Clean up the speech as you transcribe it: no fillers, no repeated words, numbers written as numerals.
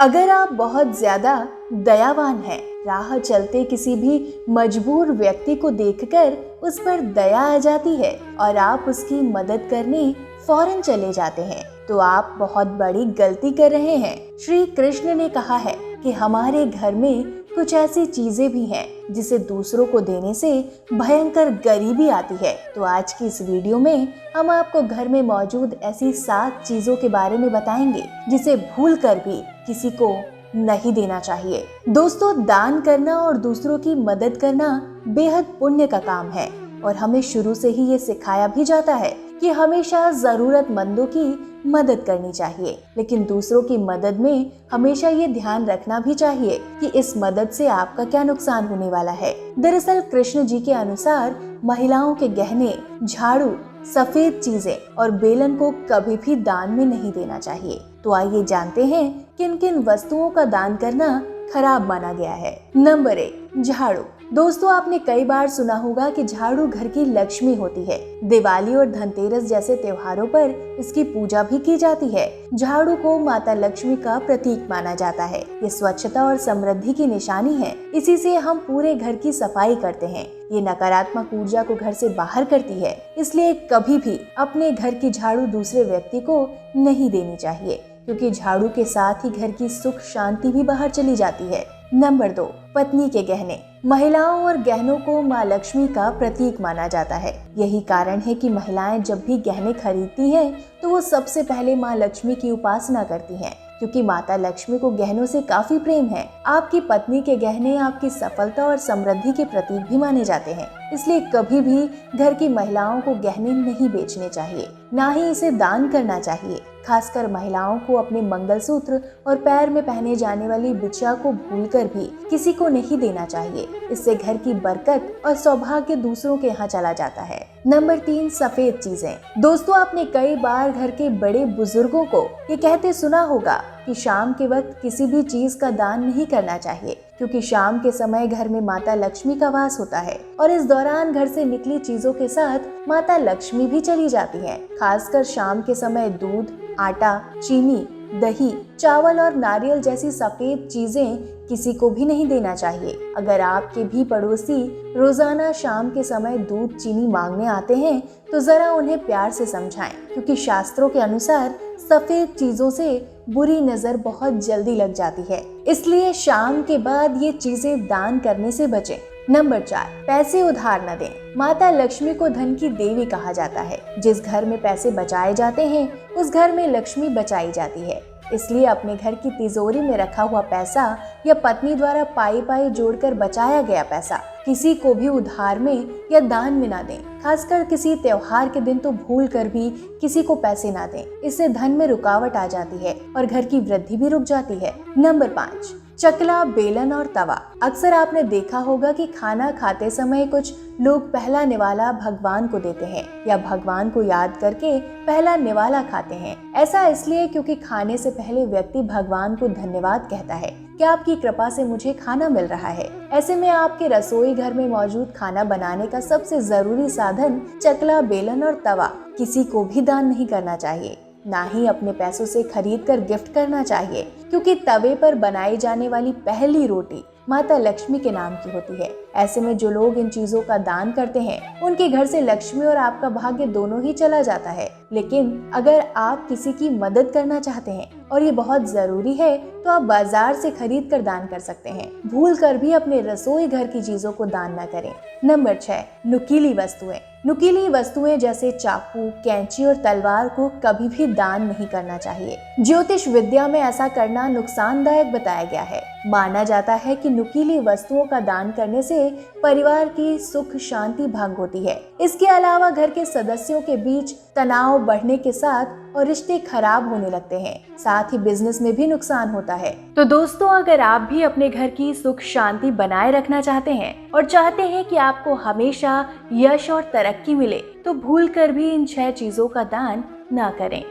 अगर आप बहुत ज्यादा दयावान हैं, राह चलते किसी भी मजबूर व्यक्ति को देखकर उस पर दया आ जाती है और आप उसकी मदद करने फौरन चले जाते हैं, तो आप बहुत बड़ी गलती कर रहे हैं। श्री कृष्ण ने कहा है कि हमारे घर में कुछ ऐसी चीजें भी हैं जिसे दूसरों को देने से भयंकर गरीबी आती है। तो आज की इस वीडियो में हम आपको घर में मौजूद ऐसी 7 चीजों के बारे में बताएंगे जिसे भूल कर भी किसी को नहीं देना चाहिए। दोस्तों, दान करना और दूसरों की मदद करना बेहद पुण्य का काम है और हमें शुरू से ही ये सिखाया भी जाता है कि हमेशा जरूरतमंदों की मदद करनी चाहिए। लेकिन दूसरों की मदद में हमेशा ये ध्यान रखना भी चाहिए कि इस मदद से आपका क्या नुकसान होने वाला है। दरअसल कृष्ण जी के अनुसार महिलाओं के गहने, झाड़ू, सफेद चीजें और बेलन को कभी भी दान में नहीं देना चाहिए। तो आइए जानते हैं किन किन वस्तुओं का दान करना खराब माना गया है। नंबर 1, झाड़ू। दोस्तों, आपने कई बार सुना होगा कि झाड़ू घर की लक्ष्मी होती है। दिवाली और धनतेरस जैसे त्योहारों पर इसकी पूजा भी की जाती है। झाड़ू को माता लक्ष्मी का प्रतीक माना जाता है। ये स्वच्छता और समृद्धि की निशानी है। इसी से हम पूरे घर की सफाई करते हैं। ये नकारात्मक ऊर्जा को घर से बाहर करती है। इसलिए कभी भी अपने घर की झाड़ू दूसरे व्यक्ति को नहीं देनी चाहिए, क्योंकि झाड़ू के साथ ही घर की सुख शांति भी बाहर चली जाती है। नंबर 2, पत्नी के गहने। महिलाओं और गहनों को माँ लक्ष्मी का प्रतीक माना जाता है। यही कारण है कि महिलाएं जब भी गहने खरीदती हैं तो वो सबसे पहले माँ लक्ष्मी की उपासना करती हैं, क्योंकि माता लक्ष्मी को गहनों से काफी प्रेम है। आपकी पत्नी के गहने आपकी सफलता और समृद्धि के प्रतीक भी माने जाते हैं। इसलिए कभी भी घर की महिलाओं को गहने नहीं बेचने चाहिए, ना ही इसे दान करना चाहिए। खासकर महिलाओं को अपने मंगलसूत्र और पैर में पहने जाने वाली बिछिया को भूलकर भी किसी को नहीं देना चाहिए। इससे घर की बरकत और सौभाग्य दूसरों के यहाँ चला जाता है। नंबर 3, सफेद चीजें। दोस्तों, आपने कई बार घर के बड़े बुजुर्गों को ये कहते सुना होगा कि शाम के वक्त किसी भी चीज का दान नहीं करना चाहिए, क्योंकि शाम के समय घर में माता लक्ष्मी का वास होता है और इस दौरान घर से निकली चीजों के साथ माता लक्ष्मी भी चली जाती हैं। खासकर शाम के समय दूध, आटा, चीनी, दही, चावल और नारियल जैसी सफेद चीजें किसी को भी नहीं देना चाहिए। अगर आपके भी पड़ोसी रोजाना शाम के समय दूध, चीनी मांगने आते हैं तो जरा उन्हें प्यार से समझाएं, क्योंकि शास्त्रों के अनुसार सफेद चीजों से बुरी नजर बहुत जल्दी लग जाती है। इसलिए शाम के बाद ये चीजें दान करने से बचें। नंबर 4, पैसे उधार न दें। माता लक्ष्मी को धन की देवी कहा जाता है। जिस घर में पैसे बचाए जाते हैं उस घर में लक्ष्मी बचाई जाती है। इसलिए अपने घर की तिजोरी में रखा हुआ पैसा या पत्नी द्वारा पाई पाई जोड़कर बचाया गया पैसा किसी को भी उधार में या दान में ना दें। खासकर किसी त्योहार के दिन तो भूल कर भी किसी को पैसे ना दें। इससे धन में रुकावट आ जाती है और घर की वृद्धि भी रुक जाती है। नंबर 5, चकला, बेलन और तवा। अक्सर आपने देखा होगा कि खाना खाते समय कुछ लोग पहला निवाला भगवान को देते हैं या भगवान को याद करके पहला निवाला खाते हैं। ऐसा इसलिए क्योंकि खाने से पहले व्यक्ति भगवान को धन्यवाद कहता है कि आपकी कृपा से मुझे खाना मिल रहा है। ऐसे में आपके रसोई घर में मौजूद खाना बनाने का सबसे जरूरी साधन चकला, बेलन और तवा किसी को भी दान नहीं करना चाहिए, ना ही अपने पैसों से खरीद कर गिफ्ट करना चाहिए, क्योंकि तवे पर बनाई जाने वाली पहली रोटी माता लक्ष्मी के नाम की होती है। ऐसे में जो लोग इन चीजों का दान करते हैं उनके घर से लक्ष्मी और आपका भाग्य दोनों ही चला जाता है। लेकिन अगर आप किसी की मदद करना चाहते हैं और ये बहुत जरूरी है तो आप बाजार से खरीद कर दान कर सकते हैं। भूल कर भी अपने रसोई घर की चीजों को दान न करें। नंबर 6, नुकीली वस्तुएं। नुकीली वस्तुएं जैसे चाकू, कैंची और तलवार को कभी भी दान नहीं करना चाहिए। ज्योतिष विद्या में ऐसा करना नुकसानदायक बताया गया है। माना जाता है कि नुकीली वस्तुओं का दान करने से परिवार की सुख शांति भंग होती है। इसके अलावा घर के सदस्यों के बीच तनाव बढ़ने के साथ और रिश्ते खराब होने लगते हैं। साथ ही बिजनेस में भी नुकसान होता है। तो दोस्तों, अगर आप भी अपने घर की सुख शांति बनाए रखना चाहते हैं और चाहते हैं कि आपको हमेशा यश और तरक्की मिले, तो भूल कर भी इन 6 चीजों का दान ना करें।